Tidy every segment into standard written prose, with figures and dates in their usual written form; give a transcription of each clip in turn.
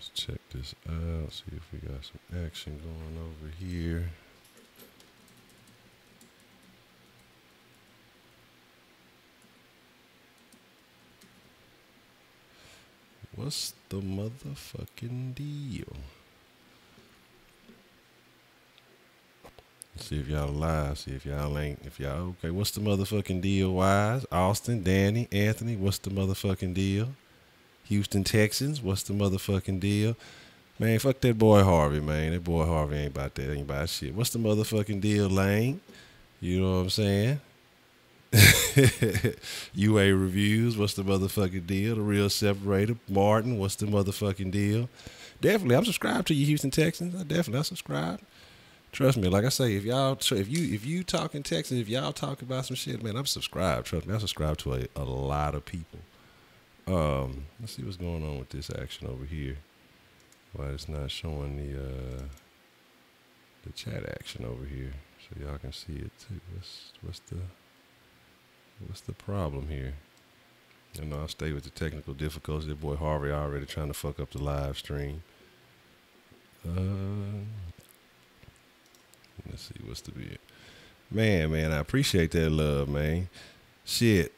Let's check this out, see if we got some action going over here. What's the motherfucking deal? See if y'all alive. See if y'all ain't. If y'all okay. What's the motherfucking deal, Wise? Austin, Danny, Anthony. What's the motherfucking deal? Houston Texans. What's the motherfucking deal? Man, fuck that boy Harvey, man. That boy Harvey ain't about that. Ain't about shit. What's the motherfucking deal, Lane? You know what I'm saying? UA Reviews, what's the motherfucking deal? The Real Separator, Martin, what's the motherfucking deal? Definitely, I'm subscribed to you, Houston Texans. I subscribe. Trust me, like I say, if you talking Texans, if y'all talk about some shit, man, I'm subscribed. Trust me, I subscribe to a lot of people. Let's see what's going on with this action over here. Why it's not showing the chat action over here, so y'all can see it too. What's the problem here? I know I'll stay with the technical difficulties. That boy Harvey already trying to fuck up the live stream. Let's see what's the deal. Man, I appreciate that love, man. Shit.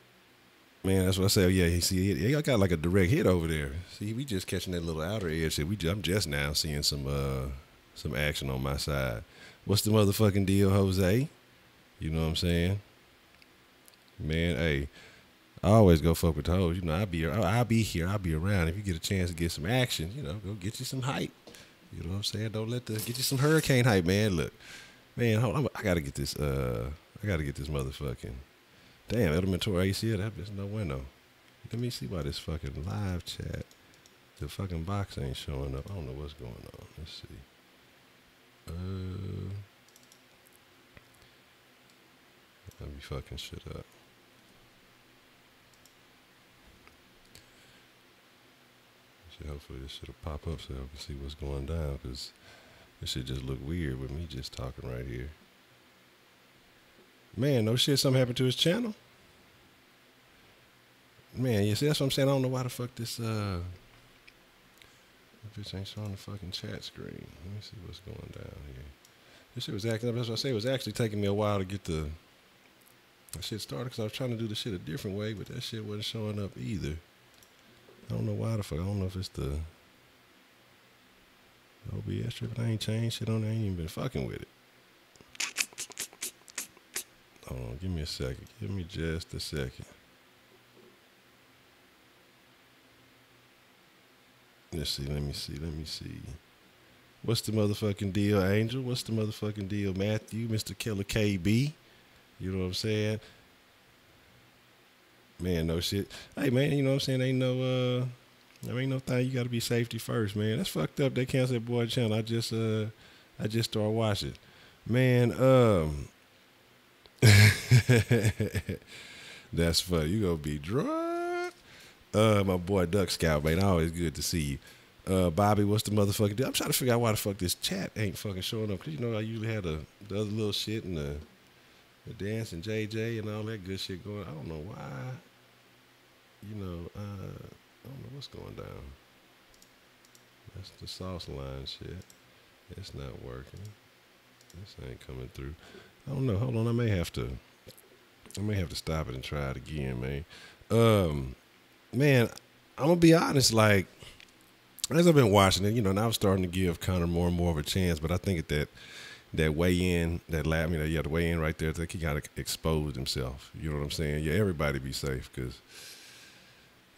Man, that's what I say. Yeah, he got like a direct hit over there. See, we just catching that little outer edge shit. I'm just now seeing some action on my side. What's the motherfucking deal, Jose? You know what I'm saying? Man, hey, I always go fuck with the hoes. You know, I'll be here. I'll be around. If you get a chance to get some action, you know, go get you some hype. You know what I'm saying? Get you some Hurricane hype, man. Look, man, hold on. I gotta get this. I gotta get this motherfucking. Damn, elemental ACL. There's no window. Let me see why this fucking live chat, the fucking box ain't showing up. I don't know what's going on. Let's see. Let me fucking shit up. Hopefully this shit'll pop up so I can see what's going down, because this shit just look weird with me just talking right here. Man, no shit, something happened to his channel. Man, you see, that's what I'm saying. I don't know why the fuck this bitch ain't showing the fucking chat screen. Let me see what's going down here. This shit was acting up. That's what I say. It was actually taking me a while to get that shit started, because I was trying to do the shit a different way, but that shit wasn't showing up either. I don't know why the fuck. I don't know if it's the OBS trip. I ain't changed shit on there. I ain't even been fucking with it. Hold on. Give me a second. Give me just a second. Let's see. Let me see. What's the motherfucking deal, Angel? What's the motherfucking deal, Matthew? Mr. Killer KB? You know what I'm saying? Man, no shit. Hey, man, you know what I'm saying? Ain't no thing. You got to be safety first, man. That's fucked up. They canceled that boy channel. I just started watching. Man, that's funny. You gonna be drunk. My boy Duck Scout, man. Always good to see you. Bobby, what's the motherfucking deal? I'm trying to figure out why the fuck this chat ain't fucking showing up. Cause you know I usually have the other little shit and the dance and JJ and all that good shit going. I don't know why. You know, I don't know what's going down. That's the sauce line shit. It's not working. This ain't coming through. I don't know. Hold on. I may have to stop it and try it again, man. Man, I'm gonna be honest. Like, as I've been watching it, you know, and I was starting to give Connor more and more of a chance, but I think that weigh-in, the weigh-in right there, I think he got to expose himself. You know what I'm saying? Yeah, everybody be safe, because,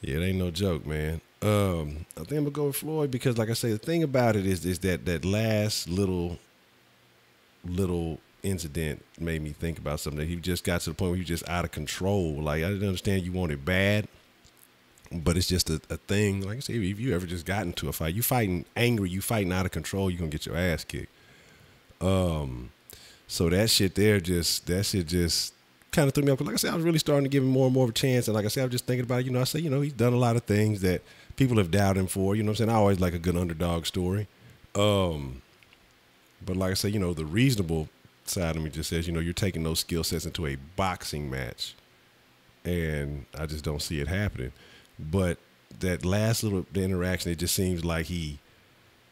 yeah, it ain't no joke, man. I think I'm going to go with Floyd because, like I say, the thing about it is that last little incident made me think about something. That he just got to the point where he was just out of control. Like, I didn't understand you want it bad, but it's just a thing. Like I say, if you ever just got into a fight, you fighting angry, you fighting out of control, you're going to get your ass kicked. So that shit just kind of threw me up. Like I said, I was really starting to give him more and more of a chance. And like I said, I was just thinking about it. You know, I say, you know, he's done a lot of things that people have doubted him for. You know what I'm saying? I always like a good underdog story. But like I say, you know, the reasonable side of me just says, you know, you're taking those skill sets into a boxing match. And I just don't see it happening. But that last little interaction, it just seems like he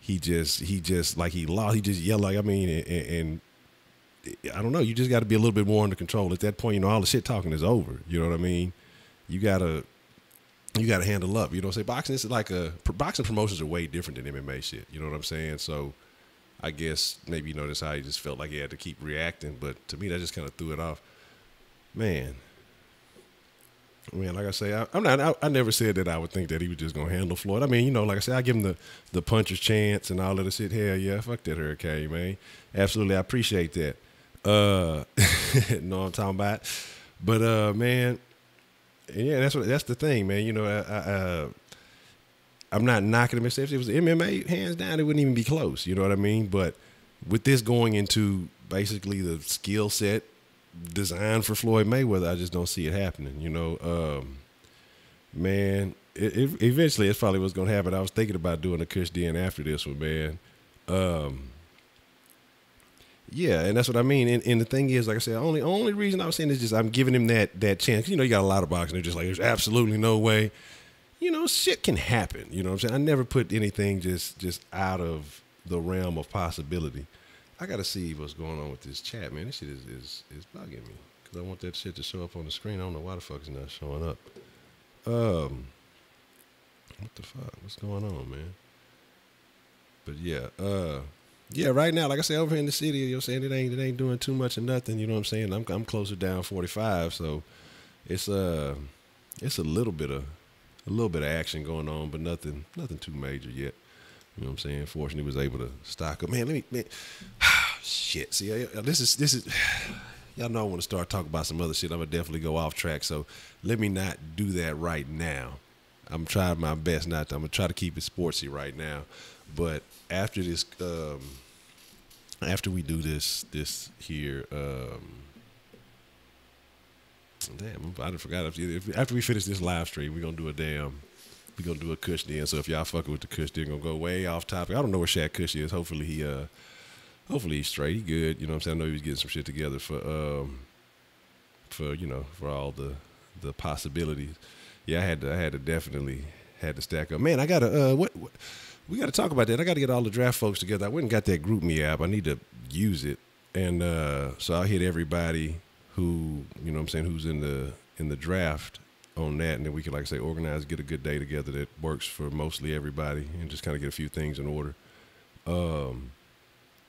he just like he lost. He just yelled like, I mean, and I don't know. You just got to be a little bit more under control. At that point, you know, all the shit talking is over. You know what I mean? You gotta handle up. You know what I'm saying? Boxing is like boxing promotions are way different than MMA shit. You know what I'm saying? So I guess maybe, you know, that's how he just felt like he had to keep reacting. But to me, that just kind of threw it off. Man, like I say, I never said that I would think that he was just going to handle Floyd. I mean, you know, like I said, I give him the puncher's chance and all of the shit. Hell yeah, fuck that Hurricane, man. Absolutely, I appreciate that. Know what I'm talking about? But, man, yeah, that's the thing, man. You know, I'm not knocking him. If it was MMA, hands down, it wouldn't even be close. You know what I mean? But with this going into basically the skill set designed for Floyd Mayweather, I just don't see it happening. You know, man, eventually it's probably what's going to happen. I was thinking about doing a Kush Den after this one, man. Yeah, and that's what I mean. And the thing is, like I said, only reason I was saying is just I'm giving him that chance. You know, you got a lot of boxing. They're just like, there's absolutely no way. You know, shit can happen. You know what I'm saying? I never put anything just out of the realm of possibility. I got to see what's going on with this chat, man. This shit is bugging me because I want that shit to show up on the screen. I don't know why the fuck it's not showing up. What the fuck? What's going on, man? But yeah, right now, like I said, over here in the city, you know what I'm saying, it ain't doing too much of nothing. You know what I'm saying? I'm closer down 45, so it's a little bit of action going on, but nothing too major yet. You know what I'm saying? Fortunately, was able to stock up. Man, shit. See, this is. Y'all know I want to start talking about some other shit. I'm gonna definitely go off track. So let me not do that right now. I'm trying my best not to. I'm gonna try to keep it sportsy right now. But after this, after we do this here, damn, I forgot. After we finish this live stream, we're gonna do a Kush Den. So if y'all fucking with the Kush Den, gonna go way off topic. I don't know where Shaq Kush is. Hopefully he's straight. He good. You know what I'm saying? I know he was getting some shit together for you know, for all the possibilities. Yeah, I had to definitely stack up. Man, I gotta what we gotta talk about that. I gotta get all the draft folks together. I went and got that GroupMe app. I need to use it. And so I'll hit everybody who, you know what I'm saying, who's in the draft on that, and then we can, like I say, organize, get a good day together that works for mostly everybody, and just kind of get a few things in order.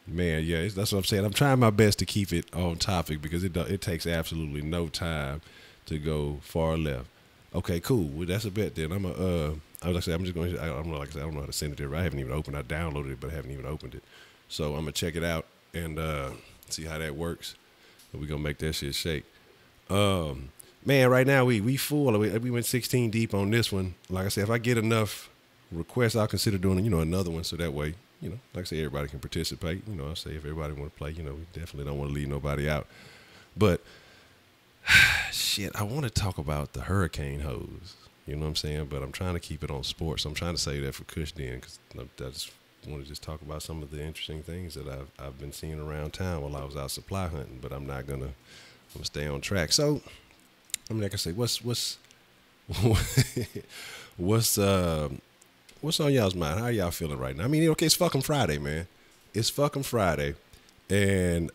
Man, yeah, that's what I'm saying. I'm trying my best to keep it on topic because it takes absolutely no time to go far left. Okay, cool. Well, that's a bet then. I was like, I'm just going. I don't know. Like I said, I don't know how to send it there. I haven't even opened. I downloaded it, but I haven't even opened it. So I'm gonna check it out and see how that works. And we're gonna make that shit shake. Man, right now we full. We went 16 deep on this one. Like I said, if I get enough requests, I'll consider doing, you know, another one. So that way, you know, like I say, everybody can participate. You know, I say if everybody want to play, you know, we definitely don't want to leave nobody out. But shit, I want to talk about the Hurricane hose. You know what I'm saying? But I'm trying to keep it on sports. I'm trying to save that for Kush Den because I just want to just talk about some of the interesting things that I've been seeing around town while I was out supply hunting. But I'm gonna stay on track. So I mean, like I say, what's on y'all's mind? How y'all feeling right now? I mean, okay, it's fucking Friday, man. It's fucking Friday, and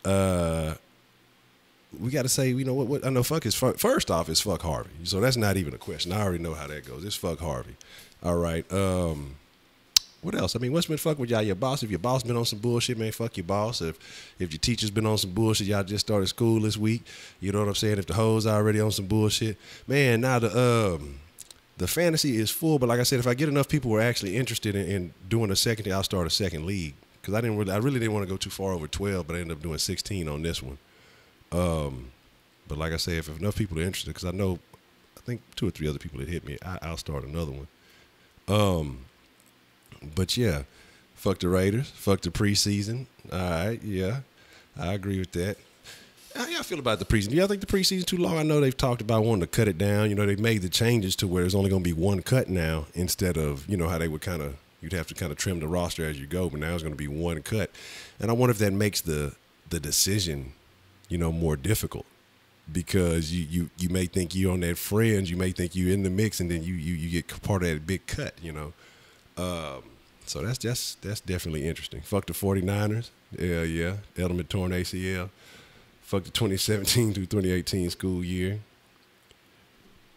we got to say, you know what? I know fuck is first off, it's fuck Harvey. So that's not even a question. I already know how that goes. It's fuck Harvey. All right. What else? I mean, what's been fucking with y'all? Your boss? If your boss been on some bullshit, man, fuck your boss. If your teacher's been on some bullshit, y'all just started school this week. You know what I'm saying? If the hoes already on some bullshit, man. Now the fantasy is full. But like I said, if I get enough people who are actually interested in doing a second, I'll start a second league because I really didn't want to go too far over 12, but I ended up doing 16 on this one. But like I say, if enough people are interested, because I think 2 or 3 other people that hit me, I'll start another one. But yeah, fuck the Raiders, fuck the preseason. All right, yeah, I agree with that. How y'all feel about the preseason? Do y'all think the preseason too long? I know they've talked about wanting to cut it down. You know, they've made the changes to where there's only going to be one cut now instead of, you know, how they would you'd have to kind of trim the roster as you go, but now it's going to be one cut. And I wonder if that makes the decision, you know, more difficult because you may think you're on that fringe, you may think you're in the mix, and then you get part of that big cut, you know. So that's definitely interesting. Fuck the 49ers. Yeah. Edelman torn ACL. Fuck the 2017 through 2018 school year.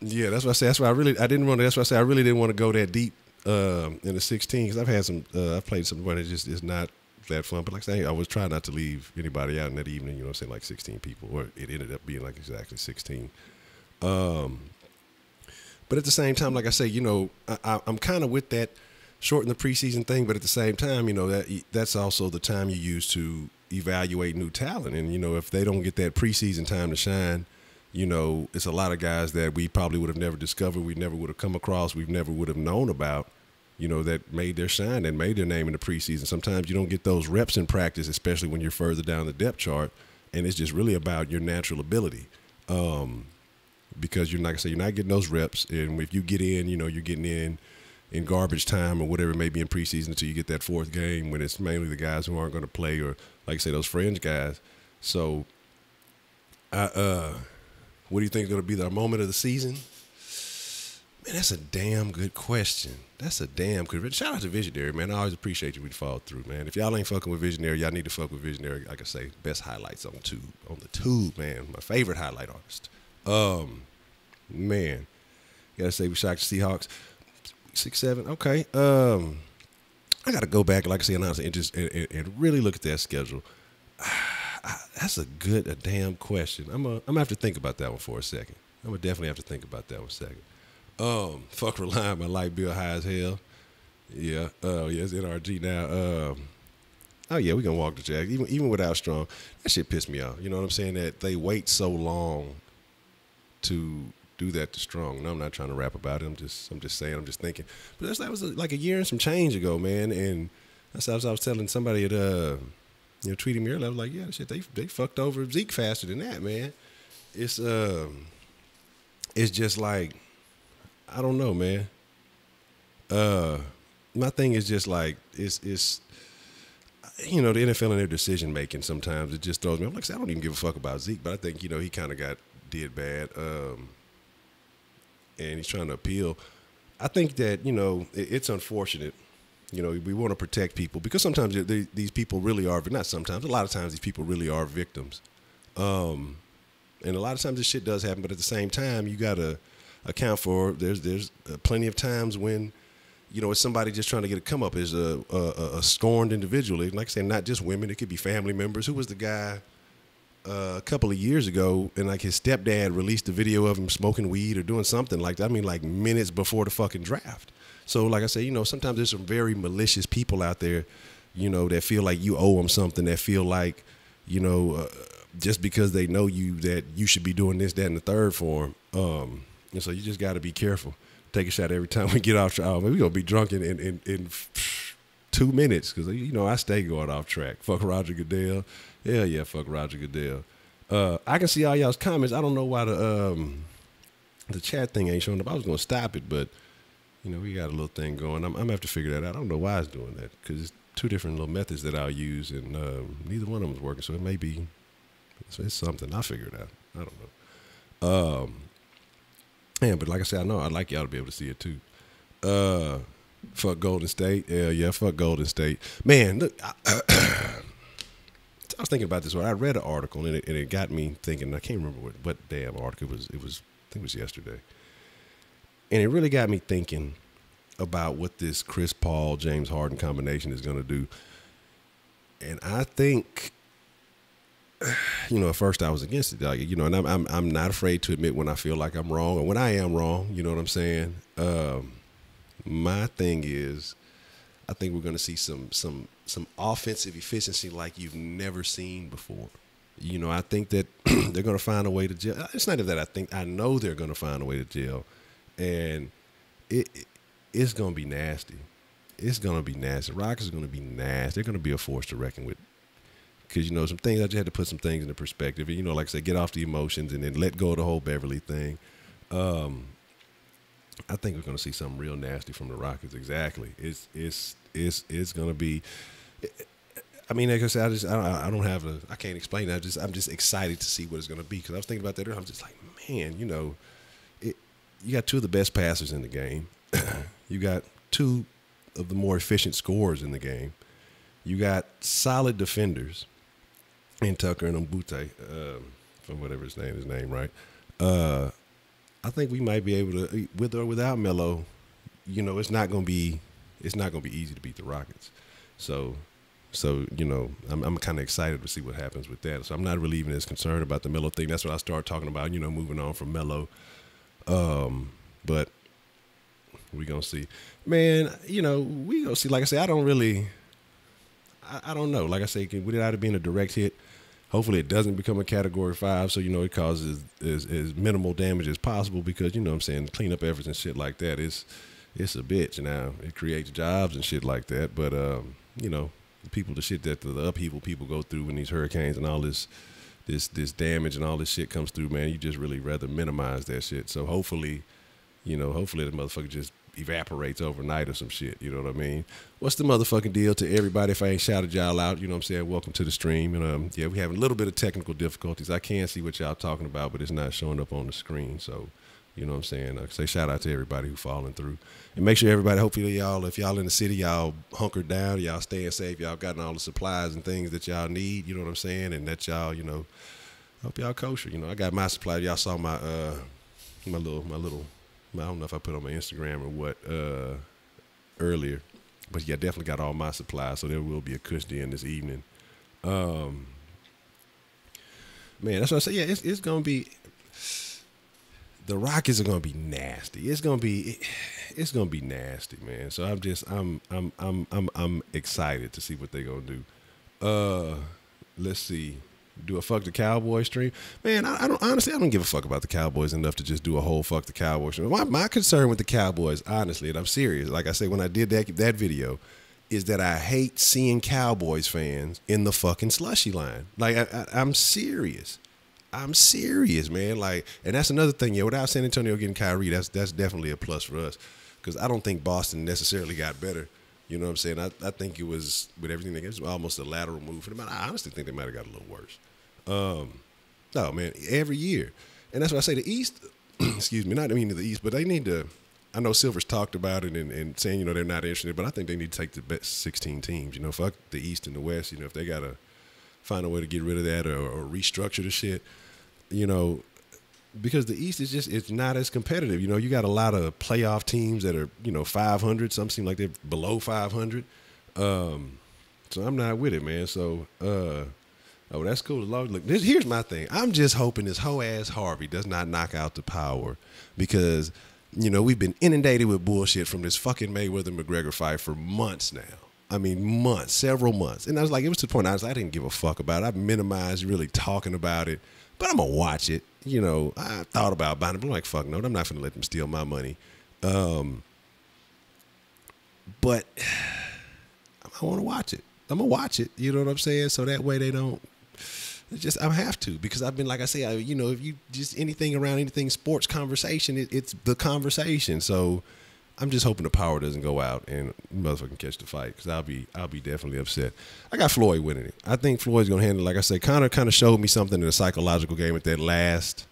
Yeah, that's what I say. That's why I really didn't want to go that deep in the 16 because I've played some but it just is not that fun. But like I say, I was trying not to leave anybody out in that evening. You know, say like 16 people, or it ended up being like exactly 16. But at the same time, like I say, you know, I'm kind of with that shorten the preseason thing. But at the same time, you know, that's also the time you use to evaluate new talent. And you know, if they don't get that preseason time to shine, you know, it's a lot of guys that we probably would have never discovered, we never would have come across, we never would have known about, you know, that made their shine and made their name in the preseason. Sometimes you don't get those reps in practice, especially when you're further down the depth chart, and it's just really about your natural ability. Because you're not getting those reps, and if you get in, you know, you're getting in garbage time or whatever it may be in preseason until you get that fourth game when it's mainly the guys who aren't going to play or, like I say, those fringe guys. So, what do you think is going to be the moment of the season? Man, that's a damn good question. That's a damn good. Shout out to Visionary, man. I always appreciate you when you follow through, man. If y'all ain't fucking with Visionary, y'all need to fuck with Visionary. Like I say, best highlights on the tube, man. My favorite highlight artist. Man, gotta say we shocked the Seahawks. 6-7. Okay. I gotta go back, like I say, and really look at that schedule. That's a damn question. I'm gonna have to think about that one for a second. I'm gonna definitely have to think about that one a second. Fuck relying my light bill high as hell. Yeah. Yeah, it's NRG now. Oh yeah, we gonna walk the Jag even without Strong. That shit pissed me off. You know what I'm saying? That they wait so long to do that to Strong. No, I'm not trying to rap about it. I'm just saying. I'm just thinking. But that was like a year and some change ago, man. And that's how I was telling somebody at you know, tweeting me earlier. I was like, yeah, shit, they fucked over Zeke faster than that, man. It's just like, I don't know, man. My thing is just like, it's you know, the NFL and their decision making sometimes it just throws me. I'm like, I don't even give a fuck about Zeke, but I think, you know, he kind of did bad, and he's trying to appeal. I think that, you know, it's unfortunate. You know, we want to protect people because sometimes these people really are, not sometimes, a lot of times these people really are victims. And a lot of times this shit does happen, but at the same time, you got to account for there's plenty of times when, you know, it's somebody just trying to get a come up as a scorned individual. Like I said, not just women, it could be family members. Who was the guy a couple of years ago, and like his stepdad released a video of him smoking weed or doing something like that. I mean, like minutes before the fucking draft. So, like I say, you know, sometimes there's some very malicious people out there, you know, that feel like you owe them something, that feel like, you know, just because they know you, that you should be doing this, that, and the third for them. And so you just got to be careful. Take a shot every time we get off track. Oh, man, we're going to be drunk in 2 minutes because, you know, I stay going off track. Fuck Roger Goodell. Hell yeah, fuck Roger Goodell. I can see all y'all's comments. I don't know why the chat thing ain't showing up. I was going to stop it, but, you know, we got a little thing going. I'm going to have to figure that out. I don't know why it's doing that because it's two different little methods that I'll use, and neither one of them is working. So it may be it's something. I'll figure it out. I don't know. Yeah, but like I said, I know I'd like y'all to be able to see it too. Fuck Golden State. Yeah, fuck Golden State. Man, look, I was thinking about this one. I read an article and it got me thinking. I can't remember what damn article it was. I think it was yesterday. And it really got me thinking about what this Chris Paul, James Harden combination is going to do. And I think, you know, at first I was against it, you know, and I'm not afraid to admit when I feel like I'm wrong or when I am wrong. You know what I'm saying? My thing is, I think we're going to see some offensive efficiency like you've never seen before. You know, I think that they're going to find a way to gel. It's not that I know they're going to find a way to gel, and it's going to be nasty. It's going to be nasty. Rockets are going to be nasty. They're going to be a force to reckon with. Because, you know, some things, I just had to put some things into perspective. And, you know, like I said, get off the emotions and then let go of the whole Beverly thing. I think we're going to see something real nasty from the Rockets. Exactly. It's going to be. I mean, like I said, I can't explain that. I'm just excited to see what it's going to be. Because I was thinking about that earlier. I'm just like, man, you know, you got two of the best passers in the game. You got two of the more efficient scorers in the game. You got solid defenders in Tucker and Mbute, from whatever his name, right? I think we might be able to, with or without Melo, you know, it's not gonna be easy to beat the Rockets. So you know, I'm kind of excited to see what happens with that. So I'm not really even as concerned about the Melo thing. That's what I started talking about, you know, moving on from Melo. But we gonna see, man. You know, we gonna see. Like I say, I don't know. Like I say, without it being a direct hit, hopefully it doesn't become a Category 5. So you know, it causes as minimal damage as possible, because you know what I'm saying, cleanup efforts and shit like that is it's a bitch. Now it creates jobs and shit like that. But you know, the shit that the upheaval people go through when these hurricanes and all this damage and all this shit comes through, man, you just really rather minimize that shit. So hopefully, you know, the motherfucker just evaporates overnight or some shit. You know what I mean? What's the motherfucking deal to everybody? If I ain't shouted y'all out, you know what I'm saying? Welcome to the stream. And yeah, we having a little bit of technical difficulties. I can't see what y'all talking about, but it's not showing up on the screen. So, you know what I'm saying? Say shout out to everybody who falling through. And make sure everybody, hopefully y'all, if y'all in the city, y'all hunkered down, y'all staying safe, y'all gotten all the supplies and things that y'all need, you know what I'm saying? And that y'all, you know, hope y'all kosher. You know, I got my supplies. Y'all saw my little I don't know if I put on my Instagram or what earlier, but yeah, definitely got all my supplies. So there will be a Kush Den this evening. Man, that's what I say. Yeah, it's gonna be. The Rockets are gonna be nasty. It's gonna be nasty, man. So I'm excited to see what they're gonna do. Let's see. Do a fuck the Cowboys stream, man. I don't give a fuck about the Cowboys enough to just do a whole fuck the Cowboys stream. My concern with the Cowboys, honestly, and I'm serious, like I say when I did that video, is that I hate seeing Cowboys fans in the fucking slushy line. Like I'm serious. I'm serious, man. Like, and that's another thing. Yeah, without San Antonio getting Kyrie, that's definitely a plus for us, because I don't think Boston necessarily got better. You know what I'm saying? I think it was, with everything, it was almost a lateral move for them. I honestly think they might have got a little worse. No, man, every year. And that's why I say the East, excuse me, not meaning the East, but they need to, I know Silver's talked about it and saying, you know, they're not interested, but I think they need to take the best 16 teams. You know, fuck the East and the West. You know, if they got to find a way to get rid of that or restructure the shit, you know, because the East is just, it's not as competitive. You know, you got a lot of playoff teams that are, you know, 500. Some seem like they're below 500. So I'm not with it, man. So, oh, that's cool. Look, here's my thing. I'm just hoping this hoe ass Harvey does not knock out the power, because, you know, we've been inundated with bullshit from this fucking Mayweather-McGregor fight for months now. I mean, months, several months. And I was like, it was to the point I didn't give a fuck about it. I minimized really talking about it, but I'm going to watch it. You know, I thought about buying it, but I'm like, fuck no, I'm not going to let them steal my money. But I want to watch it. I'm going to watch it. You know what I'm saying? So that way they don't. It's just, I have to, because I've been, like I say, you know, if you just anything around anything sports conversation, it's the conversation. So I'm just hoping the power doesn't go out and motherfucking catch the fight, because I'll be definitely upset. I got Floyd winning it. I think Floyd's gonna handle it. Like I say, Conor kind of showed me something in the psychological game at that last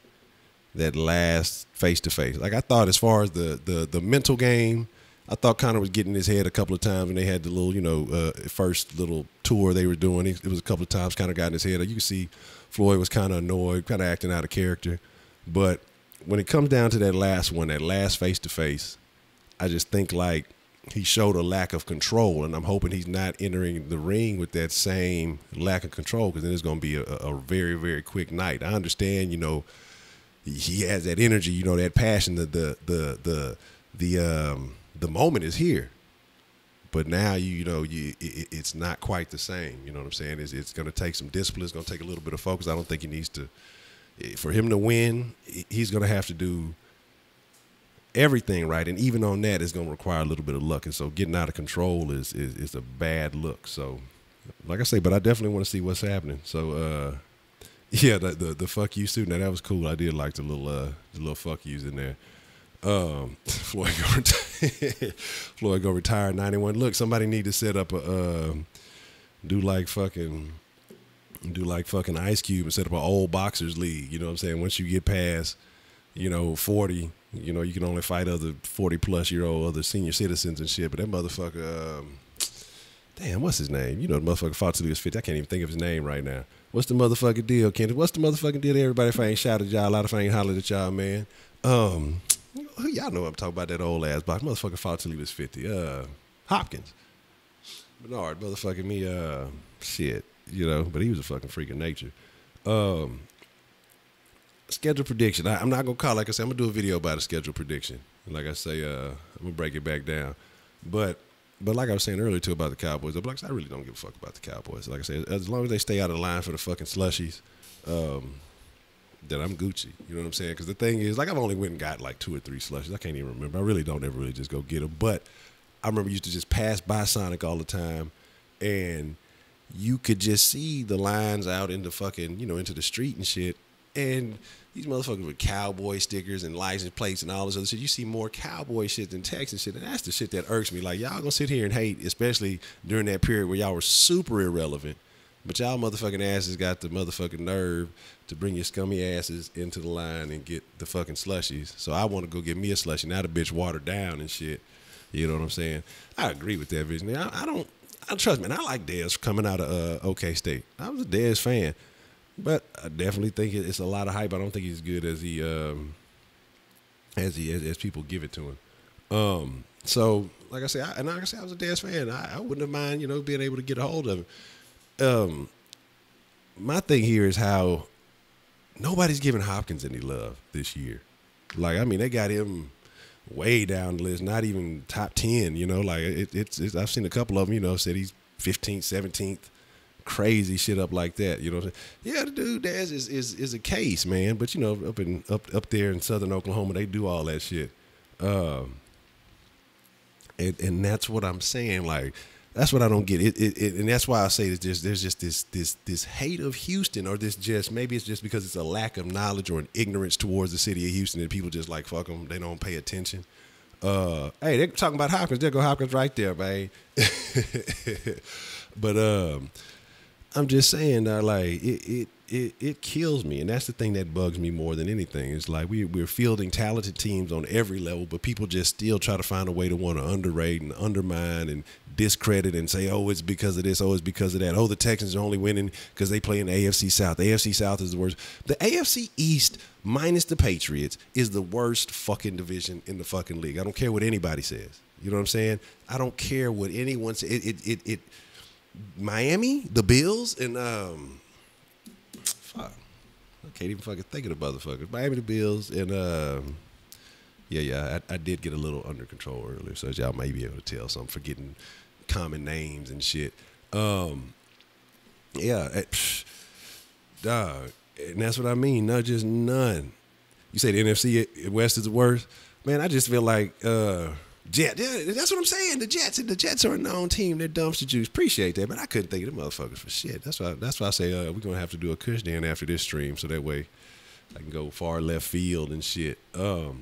face to face. Like I thought, as far as the mental game, I thought Conor was getting his head a couple of times when they had the little, you know, first little tour they were doing. It was a couple of times Conor got in his head. You can see Floyd was kind of annoyed, kind of acting out of character. But when it comes down to that last one, that last face-to-face, I just think like he showed a lack of control, and I'm hoping he's not entering the ring with that same lack of control, because then it's going to be a very, very quick night. I understand, you know, he has that energy, you know, that passion, the moment is here, but now it's not quite the same. You know what I'm saying? It's going to take some discipline. It's going to take a little bit of focus. I don't think he needs to. For him to win, he's going to have to do everything right, and even on that, it's going to require a little bit of luck. And so, getting out of control is a bad look. So, like I say, but I definitely want to see what's happening. So, yeah, the fuck you suit. Now that was cool. I did like the little fuck yous in there. Floyd go retire at 91. Look, somebody need to set up a do like fucking Ice Cube and set up an old boxers league. You know what I'm saying? Once you get past, you know, 40, You know, you can only fight other 40-plus-year-old other senior citizens and shit. But that motherfucker, damn, what's his name? You know, the motherfucker fought till he was 50. I can't even think of his name right now. What's the motherfucking deal, Kenneth? What's the motherfucking deal to everybody if I ain't shouted y'all out, if I ain't hollered at y'all, man? Y'all know I'm talking about, that old ass box. Motherfucker fought till he was 50. Hopkins. Bernard, motherfucking me, shit, you know, but he was a fucking freak of nature. Schedule prediction. I'm not going to call, like I said, I'm going to do a video about a schedule prediction. And like I say, I'm going to break it back down. But like I was saying earlier, too, about the Cowboys, like I said, I really don't give a fuck about the Cowboys. Like I said, as long as they stay out of line for the fucking slushies, then I'm Gucci. You know what I'm saying? Because the thing is, like, I've only went and got like 2 or 3 slushies. I can't even remember. I really don't ever really just go get them. But I remember used to just pass by Sonic all the time, and you could just see the lines out in the fucking, you know, into the street and shit. And these motherfuckers with cowboy stickers and license plates and all this other shit. You see more cowboy shit than Texas shit. And that's the shit that irks me. Like, y'all gonna sit here and hate, especially during that period where y'all were super irrelevant. But y'all motherfucking asses got the motherfucking nerve to bring your scummy asses into the line and get the fucking slushies. So I want to go get me a slushie. Now the bitch watered down and shit. You know what I'm saying? I agree with that vision. I trust me. And I like Dez coming out of OK State. I was a Dez fan. But I definitely think it's a lot of hype. I don't think he's as good as as people give it to him. So like I said, I was a Dez fan. I wouldn't have mind, you know, being able to get a hold of him. My thing here is how nobody's giving Hopkins any love this year. Like, I mean, they got him way down the list, not even top 10. You know, like it's I've seen a couple of them. You know, said he's 15th, 17th. Crazy shit up like that, you know what I'm saying? Yeah, the dude Dez is a case, man. But you know, up there in southern Oklahoma, they do all that shit. And that's what I'm saying. Like, that's what I don't get. And that's why I say that there's just this hate of Houston, or this just, maybe it's just because it's a lack of knowledge or an ignorance towards the city of Houston, and people just like, fuck them, they don't pay attention. Hey, they're talking about Hopkins. There go Hopkins right there, man. But I'm just saying that, like, it kills me, and that's the thing that bugs me more than anything. It's like we're fielding talented teams on every level, but people just still try to find a way to want to underrate and undermine and discredit and say, oh, it's because of this, oh, it's because of that. Oh, the Texans are only winning because they play in the AFC South. The AFC South is the worst. The AFC East, minus the Patriots, is the worst fucking division in the fucking league. I don't care what anybody says. You know what I'm saying? I don't care what anyone says. Miami, the Bills, and fuck, I can't even fucking think of the motherfuckers. Miami, the Bills, and I did get a little under control earlier, so y'all may be able to tell. So I'm forgetting common names and shit. Dog, and that's what I mean. Not just none. You say the NFC West is the worst, man. I just feel like Jets. Yeah, that's what I'm saying. The Jets are a known team. They're dumpster juice. Appreciate that, but I couldn't think of them motherfuckers for shit. That's why I say we're gonna have to do a Kush then after this stream, so that way I can go far left field and shit. But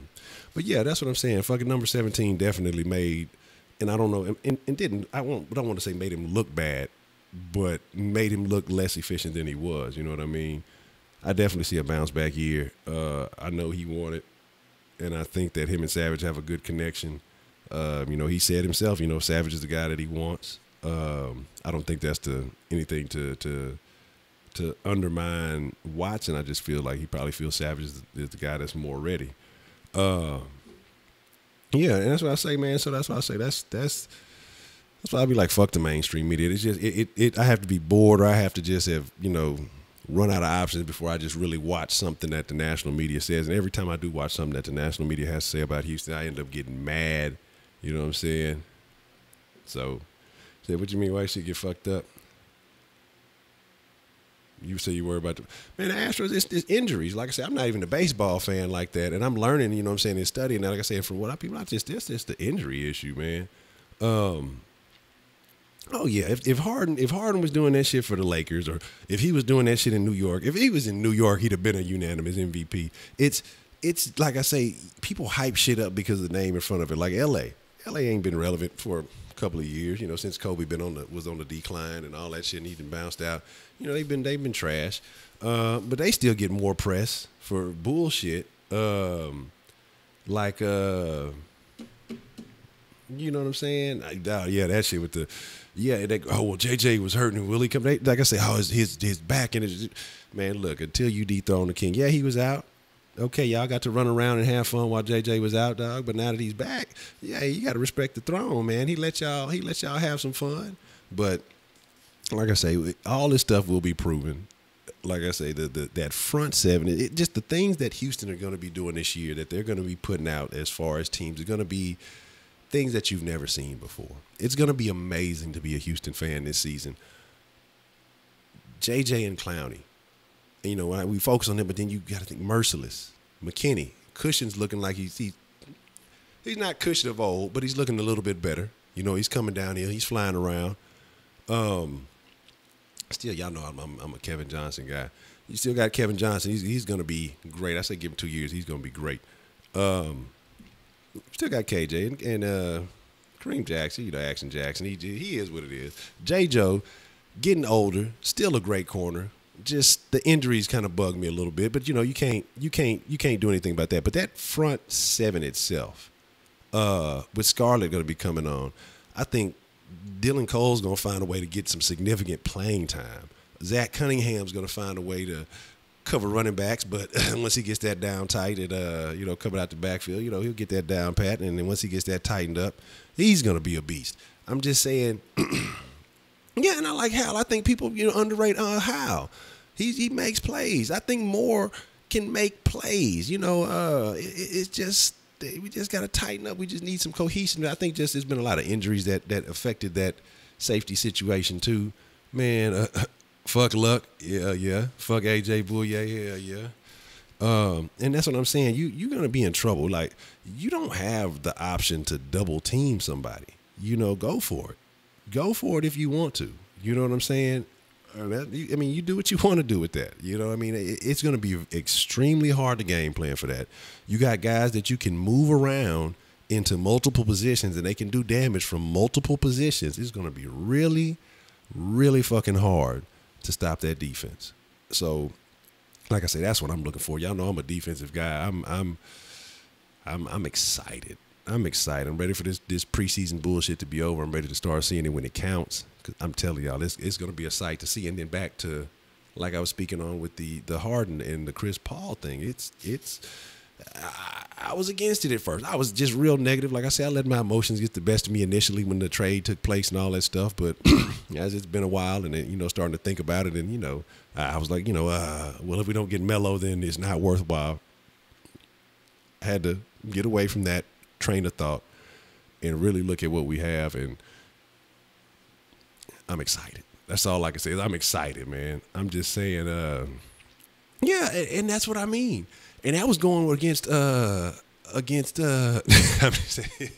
yeah, that's what I'm saying. Fucking number 17 definitely made, and I don't know, and didn't. I don't want to say made him look bad, but made him look less efficient than he was. You know what I mean? I definitely see a bounce back year. I know he wanted, and I think that him and Savage have a good connection. You know, he said himself, you know, Savage is the guy that he wants. I don't think that's anything to undermine Watson. I just feel like he probably feels Savage is the guy that's more ready. Yeah, and that's what I say, man. So that's why I say that's why I be like, fuck the mainstream media. It's just I have to be bored, or I have to just have, you know, run out of options before I just really watch something that the national media says. And every time I do watch something that the national media has to say about Houston, I end up getting mad. You know what I'm saying? So, what you mean? Why should get fucked up? You say you worry about the Astros. It's injuries. Like I said, I'm not even a baseball fan like that, and I'm learning. You know what I'm saying? And studying. Now, like I said, from what I people, it's just the injury issue, man. Oh yeah, if Harden was doing that shit for the Lakers, or if he was doing that shit in New York, if he was in New York, he'd have been a unanimous MVP. It's like I say, people hype shit up because of the name in front of it. Like LA ain't been relevant for a couple of years, you know, since Kobe was on the decline and all that shit, and he done bounced out. You know, they've been trash, but they still get more press for bullshit. Like you know what I'm saying? Yeah, that shit with the well, JJ was hurting. Will he come? Like I say, his back and his man. Look, until you dethrone the king, yeah, he was out. Okay, y'all got to run around and have fun while JJ was out, dog. But now that he's back, yeah, you got to respect the throne, man. He let y'all have some fun. But like I say, all this stuff will be proven. Like I say, that front seven, just the things that Houston are going to be doing this year, that they're going to be putting out as far as teams, are going to be things that you've never seen before. It's going to be amazing to be a Houston fan this season. JJ and Clowney. You know, we focus on them, but then you got to think Merciless, McKinney, Cushion's looking like he's not Cushion of old, but he's looking a little bit better. You know, he's coming down here, he's flying around. Still, y'all know I'm a Kevin Johnson guy. You still got Kevin Johnson. He's going to be great. I say give him 2 years, he's going to be great. Still got KJ and Kareem Jackson. You know, Action Jackson. He is what it is. J-Joe, getting older, still a great corner. Just the injuries kind of bug me a little bit, but you know you can't do anything about that. But that front seven itself, with Scarlett going to be coming on, I think Dylan Cole's going to find a way to get some significant playing time. Zach Cunningham's going to find a way to cover running backs, but once he gets that down tight and coming out the backfield, you know, he'll get that down pat, and then once he gets that tightened up, he's going to be a beast. I'm just saying. Yeah, and I like Hal. I think people, underrate Hal. He makes plays. I think Moore can make plays. It's just we just got to tighten up. We just need some cohesion. I think just there's been a lot of injuries that affected that safety situation too. Man, fuck Luck. Yeah. Fuck AJ Bouye. Yeah. And that's what I'm saying. You're gonna be in trouble. Like, you don't have the option to double team somebody. Go for it. Go for it if you want to. You know what I'm saying? You do what you want to do with that. It's going to be extremely hard to game plan for that. You got guys that you can move around into multiple positions, and they can do damage from multiple positions. It's going to be really, really fucking hard to stop that defense. So, like I say, that's what I'm looking for. Y'all know I'm a defensive guy. I'm excited. I'm excited. I'm ready for this preseason bullshit to be over. I'm ready to start seeing it when it counts. 'Cause I'm telling y'all, it's going to be a sight to see. And then back to, like I was speaking on with the Harden and the Chris Paul thing. I was against it at first. I was just real negative. Like I said, I let my emotions get the best of me initially when the trade took place and all that stuff. But as it's been a while, and then, starting to think about it, and I was like, well, if we don't get Melo, then it's not worthwhile. I had to get away from that train of thought and really look at what we have, and I'm excited. That's all I can say. I'm excited, man. I'm just saying, yeah, and that's what I mean. And that was going against I'm just saying,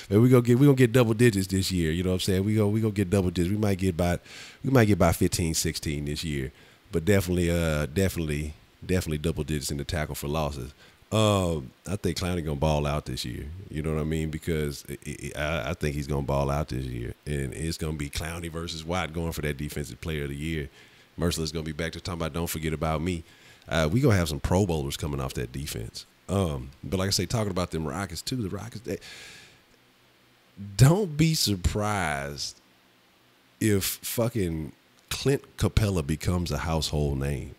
man, we gonna get double digits this year. You know what I'm saying? We gonna get double digits. We might get by 15, 16 this year, but definitely double digits in the tackle for losses. I think Clowney gonna ball out this year. You know what I mean? Because I think he's gonna ball out this year, and it's gonna be Clowney versus Watt going for that defensive player of the year. Merciless gonna be back to talking about don't forget about me. We gonna have some Pro Bowlers coming off that defense. But like I say, talking about them Rockets too, the Rockets. Don't be surprised if fucking Clint Capella becomes a household name.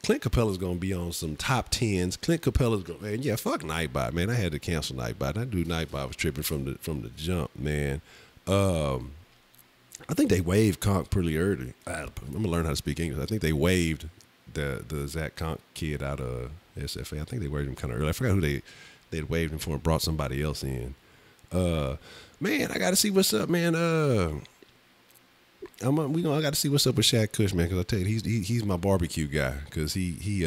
Clint Capella's going to be on some top tens. Clint Capella's going, man, yeah, fuck Nightbot, man. I had to cancel Nightbot. That dude Nightbot was tripping from the jump, man. I think they waived Conk pretty early. I'm going to learn how to speak English. I think they waived the Zach Conk kid out of SFA. I think they waived him kind of early. I forgot who they'd waived him for and brought somebody else in. Man, I got to see what's up, man. I got to see what's up with Shaq Kush, man, because I tell you, he's my barbecue guy, because he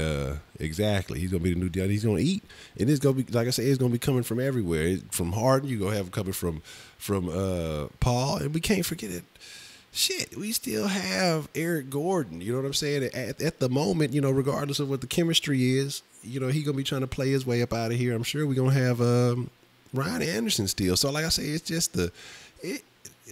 exactly, he's gonna be the new deal. He's gonna eat, and it's gonna be, like I said, it's gonna be coming from everywhere. From Harden, you gonna have it coming from Paul, and we can't forget it. Shit, we still have Eric Gordon. You know what I'm saying? At the moment, regardless of what the chemistry is, he gonna be trying to play his way up out of here. I'm sure we're gonna have Ryan Anderson still. So, like I say, it's just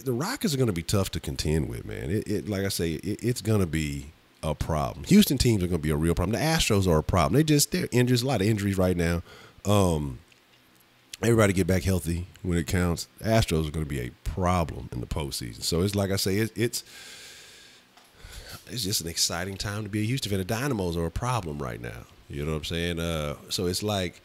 the Rockets are going to be tough to contend with, man. Like I say, it's going to be a problem. Houston teams are going to be a real problem. The Astros are a problem. They're injuries, a lot of injuries right now. everybody get back healthy when it counts. Astros are going to be a problem in the postseason. So it's like I say, it's just an exciting time to be a Houston fan. The Dynamos are a problem right now. You know what I'm saying? So it's like,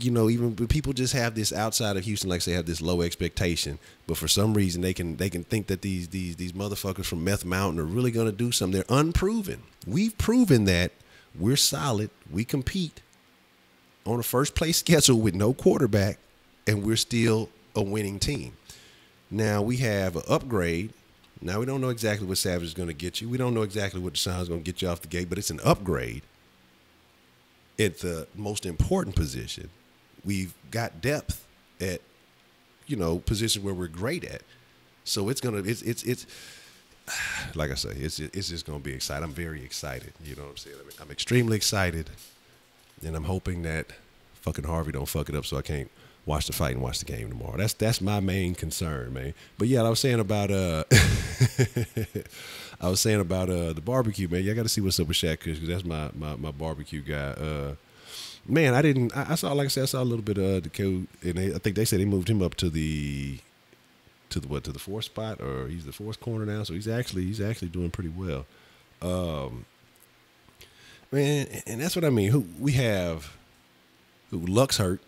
you know, even people just have this outside of Houston, like they have this low expectation, but for some reason they can think that these motherfuckers from Meth Mountain are really going to do something. They're unproven. We've proven that we're solid. We compete on a first place schedule with no quarterback, and we're still a winning team. Now we have an upgrade. Now we don't know exactly what Savage is going to get you. We don't know exactly what Deshaun's going to get you off the gate, but it's an upgrade at the most important position. We've got depth at, you know, positions where we're great at. So it's like I say, it's just gonna be exciting. I'm very excited. You know what I'm saying? I'm extremely excited, and I'm hoping that fucking Harvey don't fuck it up so I can't watch the fight and watch the game tomorrow. That's my main concern, man. But yeah, I was saying about the barbecue, man. Y'all got to see what's up with Shaq Kush, because that's my barbecue guy. Man, I saw, like I said, I saw a little bit of the code, and I think they said they moved him up to the fourth spot, or he's the fourth corner now. So he's actually doing pretty well. Man, and that's what I mean. Luck's hurt.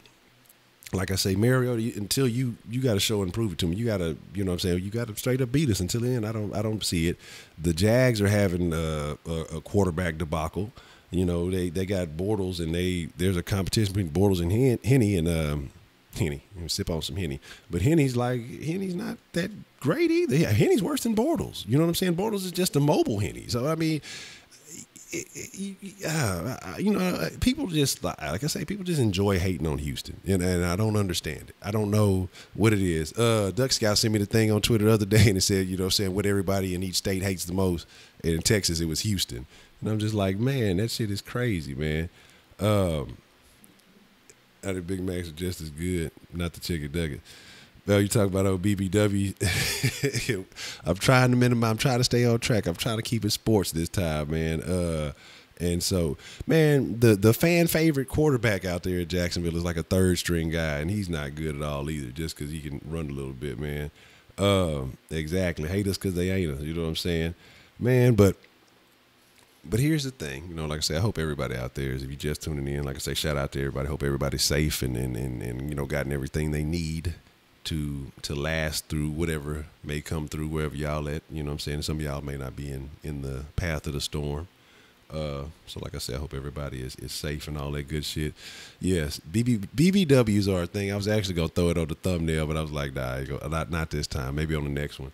Like I say, Mariota, until you got to show and prove it to me. You got to, you know what I'm saying, you got to straight up beat us. Until then, I don't see it. The Jags are having a quarterback debacle. You know, they got Bortles, and there's a competition between Bortles and Henny, and Henny. Sip on some Henny. But Henny's not that great either. Yeah, Henny's worse than Bortles. You know what I'm saying? Bortles is just a mobile Henny. So, I mean, you know, people just, like I say, people just enjoy hating on Houston, and I don't understand it. I don't know what it is. Duck Scout sent me the thing on Twitter the other day, and it said, you know, saying what everybody in each state hates the most. And in Texas, it was Houston, and I'm just like, man, that shit is crazy, man. I think Big Macs are just as good, not the chicken nugget. Well, you talk about old BBW. I'm trying to minimize. I'm trying to stay on track. I'm trying to keep it sports this time, man. And so, man, the fan favorite quarterback out there at Jacksonville is like a third string guy, and he's not good at all either, just because he can run a little bit, man. Exactly. Hate us because they ain't us. You know what I'm saying, man? But here's the thing, you know, like I say, I hope everybody out there is, if you're just tuning in, like I say, shout out to everybody. Hope everybody's safe and you know, gotten everything they need to last through whatever may come through wherever y'all at. You know what I'm saying? Some of y'all may not be in the path of the storm. So like I said, I hope everybody is safe and all that good shit. Yes, BBWs are a thing. I was actually going to throw it on the thumbnail, but I was like, nah, not this time. Maybe on the next one.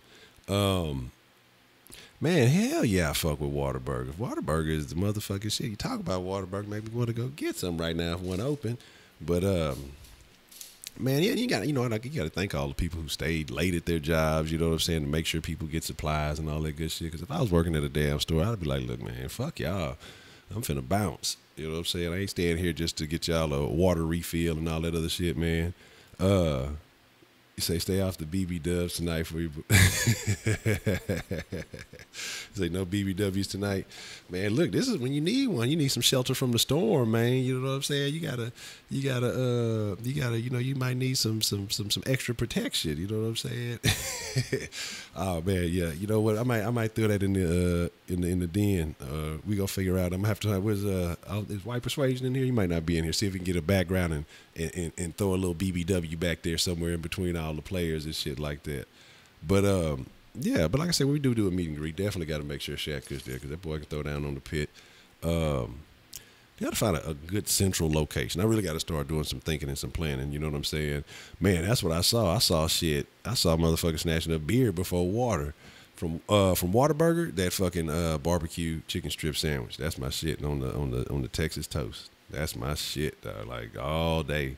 Man, hell yeah, I fuck with Whataburger. Whataburger is the motherfucking shit. You talk about Whataburger, make me want to go get some right now if one open. But man, yeah, you got to thank all the people who stayed late at their jobs. You know what I'm saying, to make sure people get supplies and all that good shit. Because if I was working at a damn store, I'd be like, look, man, fuck y'all. I'm finna bounce. You know what I'm saying? I ain't staying here just to get y'all a water refill and all that other shit, man. You say stay off the BB Dubs tonight for you. Say no BBWs tonight, man. Look, this is when you need one. You need some shelter from the storm, man. You know what I'm saying? You gotta. You know, you might need some extra protection. You know what I'm saying? Oh man, yeah. You know what? I might throw that in the den. We gonna figure out. I'm gonna have to. Is White Persuasion in here? You might not be in here. See if we can get a background and throw a little BBW back there somewhere in between all the players and shit like that. But yeah, but like I said, we do a meet and greet. Definitely got to make sure Shaq is there, because that boy can throw down on the pit. You got to find a good central location. I really got to start doing some thinking and some planning. You know what I'm saying? Man, that's what I saw. I saw motherfuckers snatching up beer before water from Whataburger. That fucking barbecue chicken strip sandwich. That's my shit on the Texas toast. That's my shit, dog, like all day.